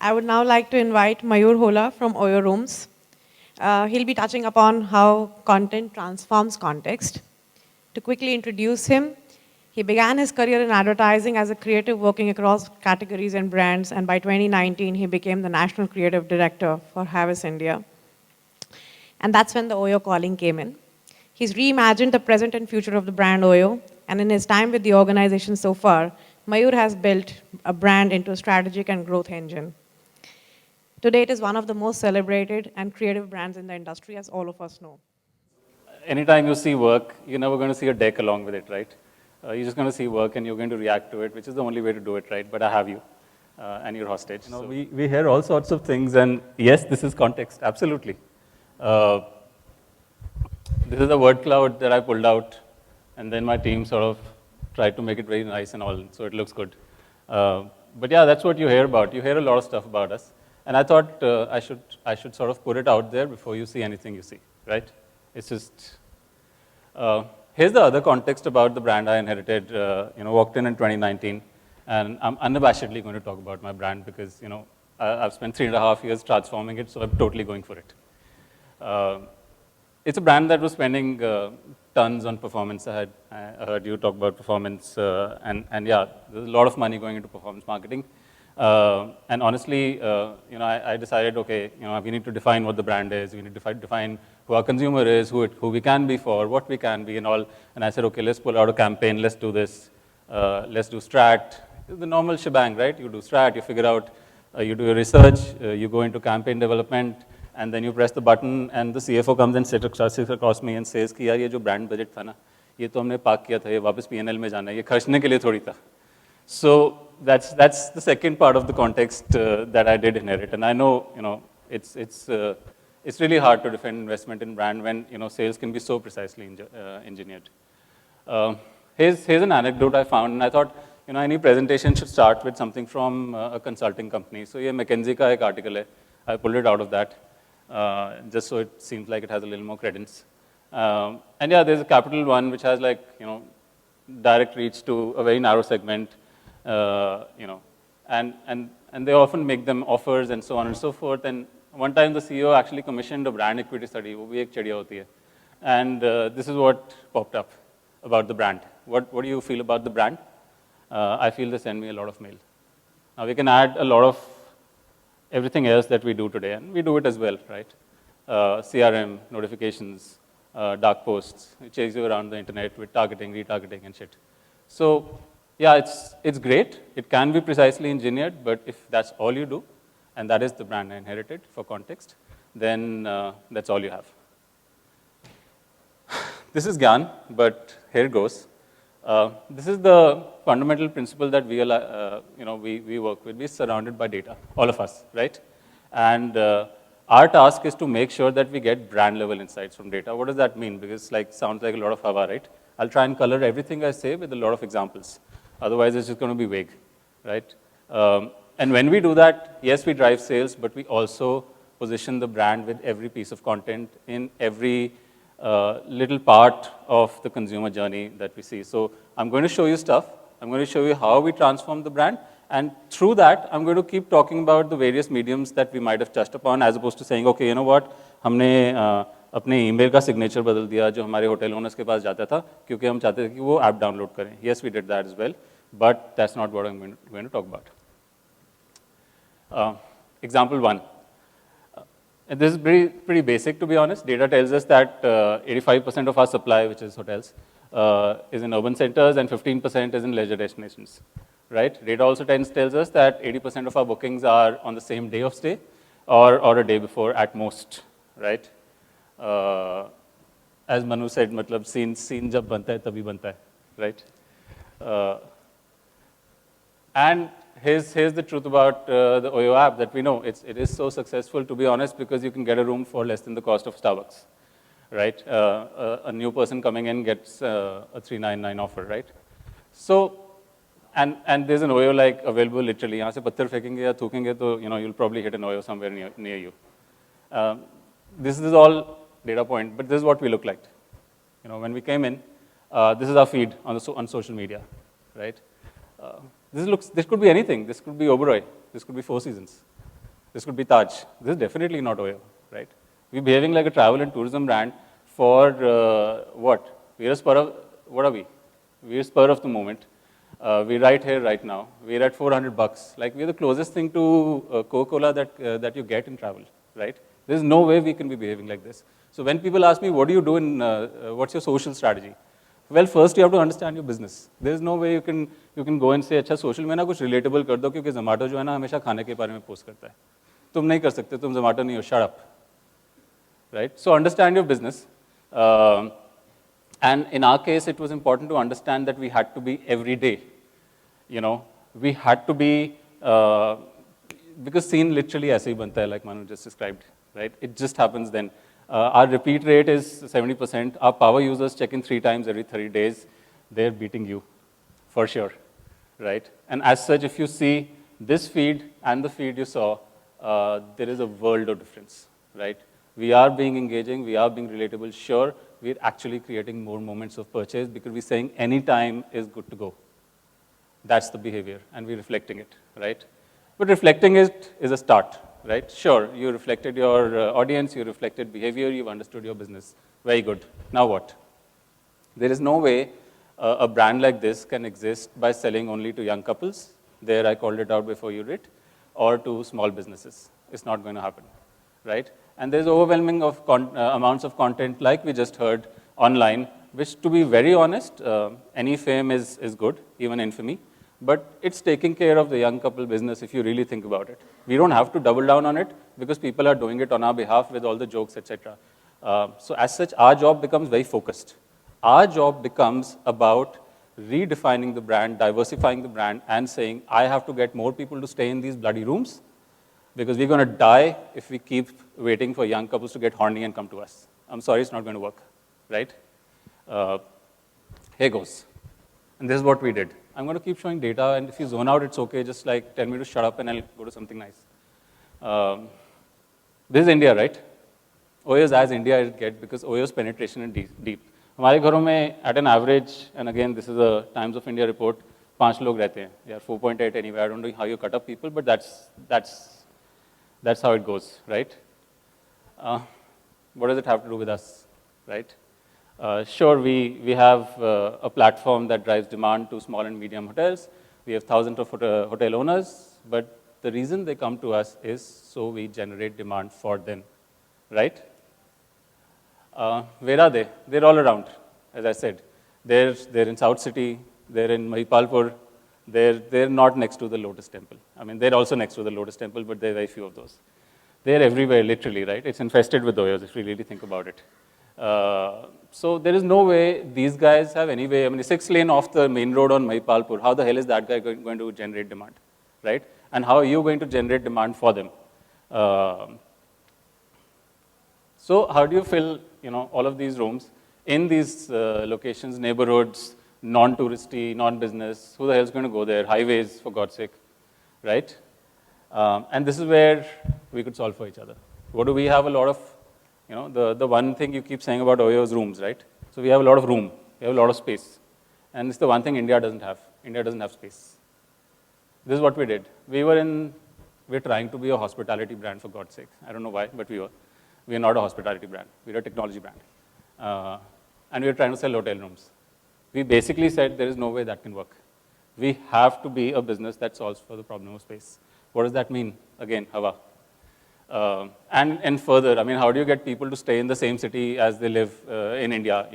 I would now like to invite Mayur Hola from OYO Rooms. He'll be touching upon how content transforms context. To quickly introduce him, he began his career in advertising as a creative working across categories and brands, and by 2019, he became the National Creative Director for Harris India. And that's when the OYO calling came in. He's reimagined the present and future of the brand OYO, and in his time with the organization so far, Mayur has built a brand into a strategic and growth engine. Today, it is one of the most celebrated and creative brands in the industry, as all of us know. Anytime you see work, you're never going to see a deck along with it, right? You're just going to see work and you're going to react to it, which is the only way to do it, right? But I have you, and you're hostage. You know, so we hear all sorts of things, and yes, this is context, absolutely. This is a word cloud that I pulled out, and then my team sort of tried to make it very nice and all, so it looks good. But yeah, that's what you hear about. You hear a lot of stuff about us, and I thought I should sort of put it out there before you see anything you see, right? It's just, here's the other context about the brand I inherited, walked in 2019, and I'm unabashedly going to talk about my brand because, I've spent 3.5 years transforming it, so I'm totally going for it. It's a brand that was spending tons on performance. I heard you talk about performance, and yeah, there's a lot of money going into performance marketing. And honestly, I decided, okay, we need to define what the brand is. We need to define who our consumer is, who we can be for, what we can be and all. And I said, okay, let's pull out a campaign. Let's do this. Let's do strat. The normal shebang, right? You do strat, you figure out, you do your research, you go into campaign development, and then you press the button, and the CFO comes and sits across me and says, कि यार ये जो brand budget था ना, ये तो हमने park किया था, ये वापस P&L में जाना है, ये खर्चने के लिए थोड़ी था. So that's the second part of the context that I did inherit, and I know, it's really hard to defend investment in brand when sales can be so precisely engineered. Here's an anecdote I found, and I thought any presentation should start with something from a consulting company. So ये McKinsey का एक article है. I pulled it out of that. Just so it seems like it has a little more credence. And yeah, there's a Capital One which has direct reach to a very narrow segment, and they often make them offers and so on and so forth. And one time the CEO actually commissioned a brand equity study, वो भी एक चिड़िया होती है. And this is what popped up about the brand. What do you feel about the brand? I feel they send me a lot of mail. Now we can add a lot of everything else that we do today, and we do it as well, right? CRM, notifications, dark posts, it chase you around the internet with targeting, retargeting, and shit. So, yeah, it's great. It can be precisely engineered, but if that's all you do, and that is the brand I inherited for context, then that's all you have. This is GAN, but here goes. This is the fundamental principle that we work with. We're surrounded by data, all of us, right? And our task is to make sure that we get brand level insights from data. What does that mean? Because sounds like a lot of hava, right? I'll try and color everything I say with a lot of examples. Otherwise, it's just going to be vague, right? And when we do that, yes, we drive sales, but we also position the brand with every piece of content in every little part of the consumer journey that we see. So I'm going to show you stuff. I'm going to show you how we transform the brand. And through that, I'm going to keep talking about the various mediums that we might have touched upon, as opposed to saying, okay, you know what, हमने अपने email का signature बदल दिया जो हमारे hotel owners के पास जाता था क्योंकि हम चाहते थे कि वो app download करें. Yes, we did that as well, but that's not what I'm going to talk about. Example one. And this is pretty basic, to be honest. Data tells us that 85% of our supply, which is hotels, is in urban centers and 15% is in leisure destinations, right? Data also tells us that 80% of our bookings are on the same day of stay or a day before at most, right? As Manu said, matlab scene jab banta hai, tabhi banta hai, right? And here's the truth about the OYO app that we know. It is so successful, to be honest, because you can get a room for less than the cost of Starbucks, right? A new person coming in gets a 399 offer, right? So, and there's an OYO available literally. यहाँ से पत्थर फेंकेंगे या थूकेंगे तो you'll probably hit an OYO somewhere near you. This is all data point, but this is what we look like. When we came in, this is our feed on social media, right? This could be anything. This could be Oberoi. This could be Four Seasons. This could be Taj. This is definitely not OYO, right? We're behaving like a travel and tourism brand for what? We're a spur of, what are we? We're a spur of the moment. We're right here, right now. We're at $400. Like, we're the closest thing to Coca-Cola that you get in travel, right? There's no way we can be behaving like this. So when people ask me, what do you do in, what's your social strategy? Well, first you have to understand your business. There's no way you can go and say, अच्छा social में ना कुछ relatable कर दो क्योंकि Zomato जो है ना हमेशा खाने के बारे में post करता है. तुम नहीं कर सकते, तुम Zomato नहीं हो, shut up, right? So understand your business. And in our case, it was important to understand that we had to be every day. You know, we had to be, because scene literally ऐसे ही बनता है, like Manu just described, right? It just happens then. Our repeat rate is 70%. Our power users check in 3 times every 30 days. They're beating you, for sure, right? And as such, if you see this feed and the feed you saw, there is a world of difference, right? We are being engaging, we are being relatable. Sure, we're actually creating more moments of purchase because we're saying any time is good to go. That's the behavior, and we're reflecting it, right? But reflecting it is a start, right? Sure, you reflected your audience, you reflected behavior, you've understood your business. Very good. Now what? There is no way a brand like this can exist by selling only to young couples. There, I called it out before you did, or to small businesses. It's not going to happen, right? And there's overwhelming of amounts of content, like we just heard, online, which, to be very honest, any fame is good, even infamy. But it's taking care of the young couple business if you really think about it. We don't have to double down on it because people are doing it on our behalf with all the jokes, etc. So as such, our job becomes very focused. Our job becomes about redefining the brand, diversifying the brand, and saying, I have to get more people to stay in these bloody rooms because we're going to die if we keep waiting for young couples to get horny and come to us. I'm sorry, it's not going to work, right? Here goes. And this is what we did. I'm going to keep showing data, and if you zone out, it's okay. Just like tell me to shut up, and I'll go to something nice. This is India, right? OYO is as India it gets because OYO's penetration is deep. हमारे घरों में at an average, and again, this is a Times of India report, 5 लोग रहते हैं. Yeah, 4.8 anyway. I don't know how you cut up people, but that's how it goes, right? What does it have to do with us, right? Sure, we have a platform that drives demand to small and medium hotels. We have thousands of hotel owners, but the reason they come to us is so we generate demand for them, right? Where are they? They're all around, as I said. They're in South City, they're in Mahipalpur, they're not next to the Lotus Temple. I mean, they're also next to the Lotus Temple, but there are very few of those. They're everywhere, literally, right? It's infested with OYOs, if you really think about it. So there is no way these guys have any way. I mean, the 6-lane off the main road on Mahipalpur, how the hell is that guy going to generate demand, right? And how are you going to generate demand for them? So how do you fill, all of these rooms in these locations, neighborhoods, non-touristy, non-business? Who the hell is going to go there? Highways, for God's sake, right? And this is where we could solve for each other. What do we have a lot of? The one thing you keep saying about OYO is rooms, right? So we have a lot of room, we have a lot of space. And it's the one thing India doesn't have. India doesn't have space. This is what we did. We're trying to be a hospitality brand, for God's sake. I don't know why, but we were. We are not a hospitality brand. We're a technology brand. And we're trying to sell hotel rooms. We basically said there is no way that can work. We have to be a business that solves for the problem of space. What does that mean? Again, Hawa. And further, I mean, how do you get people to stay in the same city as they live in India?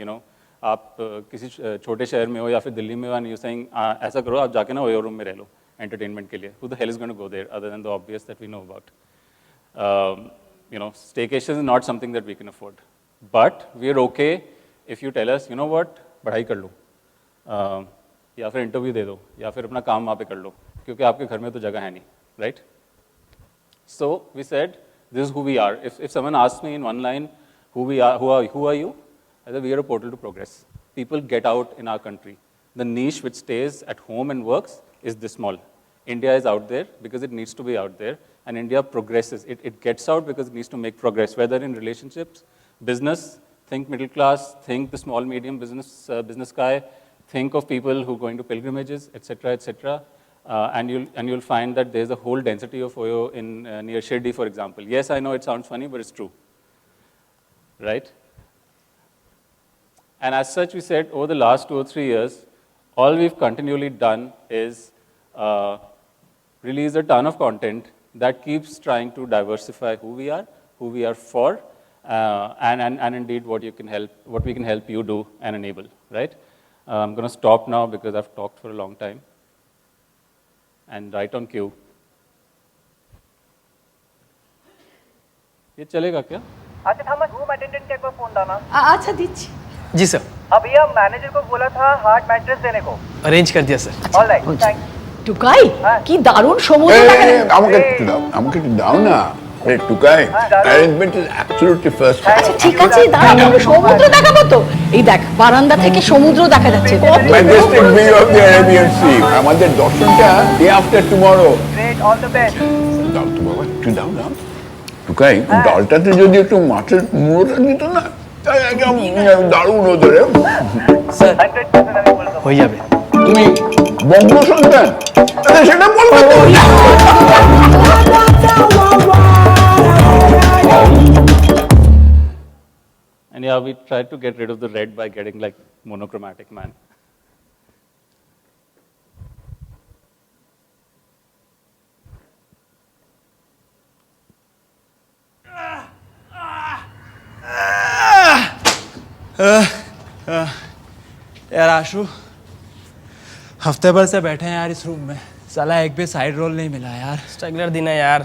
आप किसी छोटे शहर में हो या फिर दिल्ली में हो, and you're saying ऐसा करो आप जाके ना OYO room में रह लो entertainment के लिए. Who the hell is going to go there other than the obvious that we know about? Staycation is not something that we can afford. But we are okay if you tell us, you know what, पढ़ाई कर लो, या फिर interview दे दो, या फिर अपना काम वहाँ पे कर लो, क्योंकि आपके घर में तो जगह है नहीं, right? So we said, this is who we are. If someone asks me in one line, who are you? I said, we are a portal to progress. People get out in our country. The niche which stays at home and works is this small. India is out there because it needs to be out there, and India progresses. It gets out because it needs to make progress, whether in relationships, business, think middle class, think the small, medium business guy, think of people who are going to pilgrimages, etc., etc. and you'll find that there's a whole density of OYO in near Shirdi, for example. Yes, I know it sounds funny, but it's true, right? And as such, we said over the last 2 or 3 years, all we've continually done is release a ton of content that keeps trying to diversify who we are for, and indeed what we can help you do and enable, right? I'm going to stop now because I've talked for a long time. And right on cue. ये चलेगा क्या? अच्छा Thomas, room attendant के एक बार phone डालना। अच्छा दीजिए। जी sir. अब भैया मैनेजर को बोला था हार्ड मैट्रेस देने को। अरेंज कर दिया सर। Alright, thanks. টুকাই কি দারুণ সমুদ্র দেখা যাচ্ছে। আমাকে একটু দাও না। আরে Tukai, arrangement is absolutely first. আচ্ছা ঠিক আছে, দাঁড়া আমরা সমুদ্র দেখাবো তো। এই দেখ বারান্দা থেকে সমুদ্র দেখা যাচ্ছে। Majestic view of the Arabian sea. আমাদের দর্শনটা day after tomorrow. Great, all the best. দাও তো বাবা, একটু দাও না। টুকাই, ডালটাতে যদি একটু মাছের মুড়োটা দিত না, তাই একদম দারুণ হতো রে। স্যার 100% আমি বলবো। হয়ে যাবে। তুমি বঙ্গ সন্তান, সেটা বলবে তো। And yeah, we tried to get rid of the red by getting like monochromatic man. यार आशु, हफ्ते भर से बैठे हैं यार इस रूम में, साला एक भी साइड रोल नहीं मिला यार। स्ट्रगलर दिन है यार,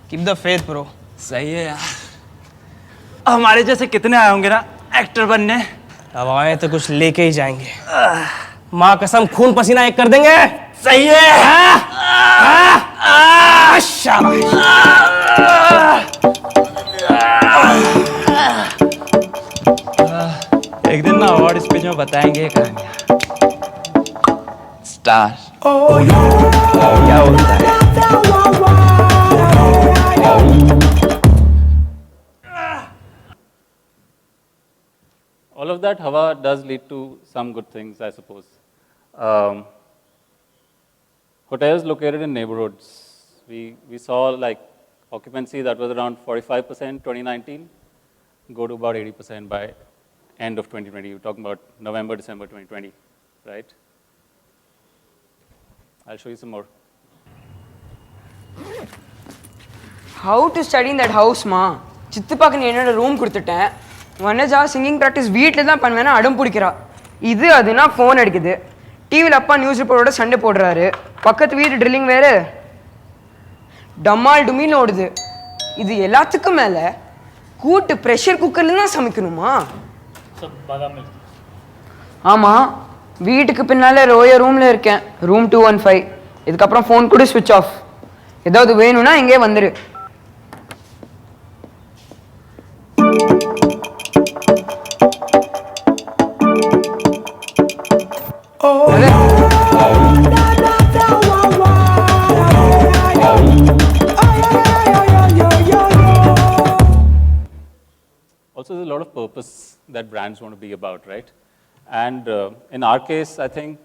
कीप द फेथ ब्रो। सही है यार, हमारे जैसे कितने आए होंगे ना एक्टर बनने। अब आए तो कुछ लेके ही जाएंगे, माँ कसम खून पसीना एक कर देंगे। सही है। एक दिन ना अवार्ड स्पीच में बताएंगे ये कहानियाँ। स्टार क्या होता है? All of that Hawa does lead to some good things, I suppose. Hotels located in neighborhoods. We saw like occupancy that was around 45% 2019, go to about 80% by end of 2020. You're talking about November, December 2020, right? I'll show you some more. How to study in that house, ma? சித்துப்பாக்கு நீ என்னோட room கொடுத்துட்டேன். Vanaja singing practice வீட்டில் தான் பண்ணுவேன்னா அடம் பிடிக்கிறா. இது அதுனா phone அடிக்குது. டிவியில் அப்பா நியூஸ் ரிப்போர்ட்டோட சண்டை போடுறாரு. பக்கத்து வீடு ட்ரில்லிங் வேறு டம்மால் டுமின்னு ஓடுது. இது எல்லாத்துக்கும் மேலே கூட்டு ப்ரெஷர் குக்கர்ல தான் சமைக்கணுமா? ஆமாம், வீட்டுக்கு பின்னால் ரோய ரூமில் இருக்கேன், ரூம் 215. இதுக்கப்புறம் ஃபோன் கூட ஸ்விட்ச் ஆஃப். ஏதாவது வேணும்னா இங்கே வந்துரு. Also, there's a lot of purpose that brands want to be about, right? And in our case, I think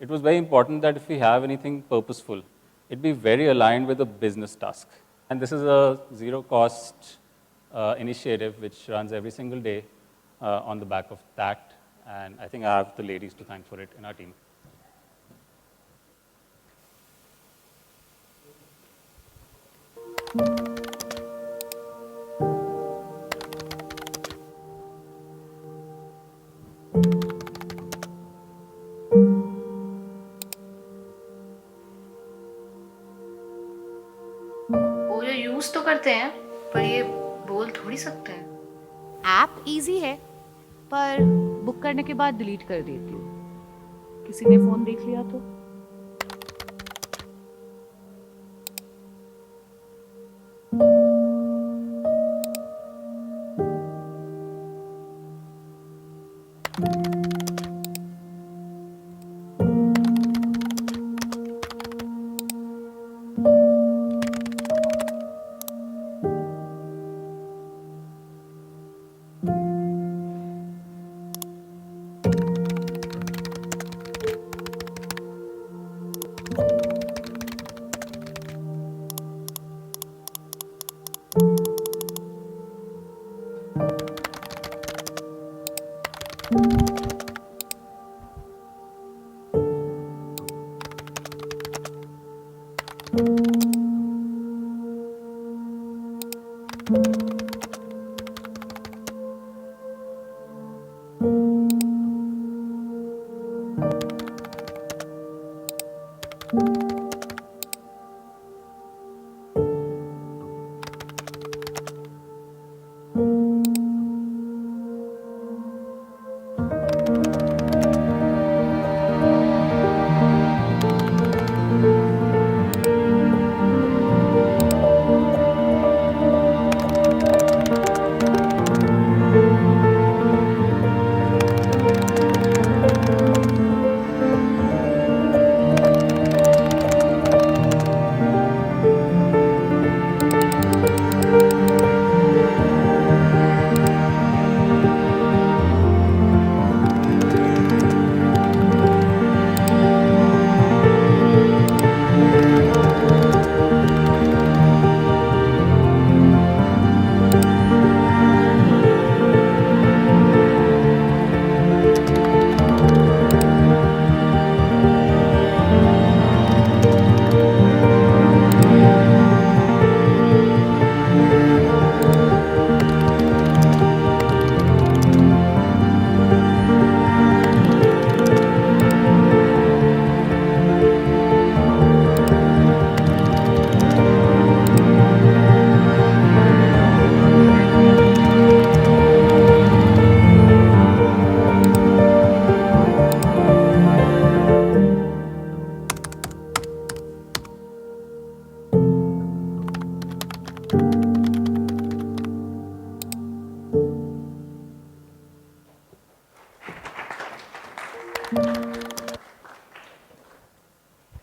it was very important that if we have anything purposeful, it be very aligned with a business task. And this is a zero-cost initiative which runs every single day on the back of that. And I think I have the ladies to thank for it in our team. OYO use तो करते हैं पर ये बोल थोड़ी सकते हैं। App easy है पर बुक करने के बाद डिलीट कर देती हूँ। किसी ने फोन देख लिया तो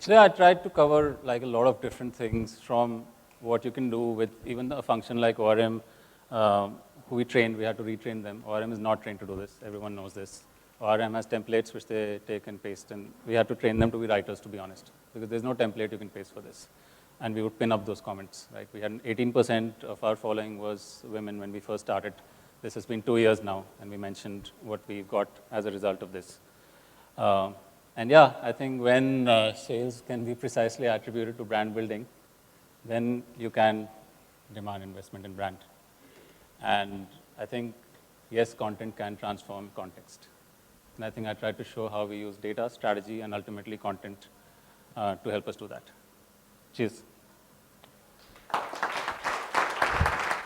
Today I tried to cover like a lot of different things, from what you can do with even a function like ORM, who we trained, we had to retrain them. ORM is not trained to do this, everyone knows this. ORM has templates which they take and paste, and we had to train them to be writers, to be honest, because there's no template you can paste for this. And we would pin up those comments, right? We had 18% of our following was women when we first started. This has been 2 years now, and we mentioned what we got as a result of this. And yeah, I think when sales can be precisely attributed to brand building, then you can demand investment in brand. And I think, yes, content can transform context. And I think I tried to show how we use data, strategy, and ultimately content to help us do that. Cheers.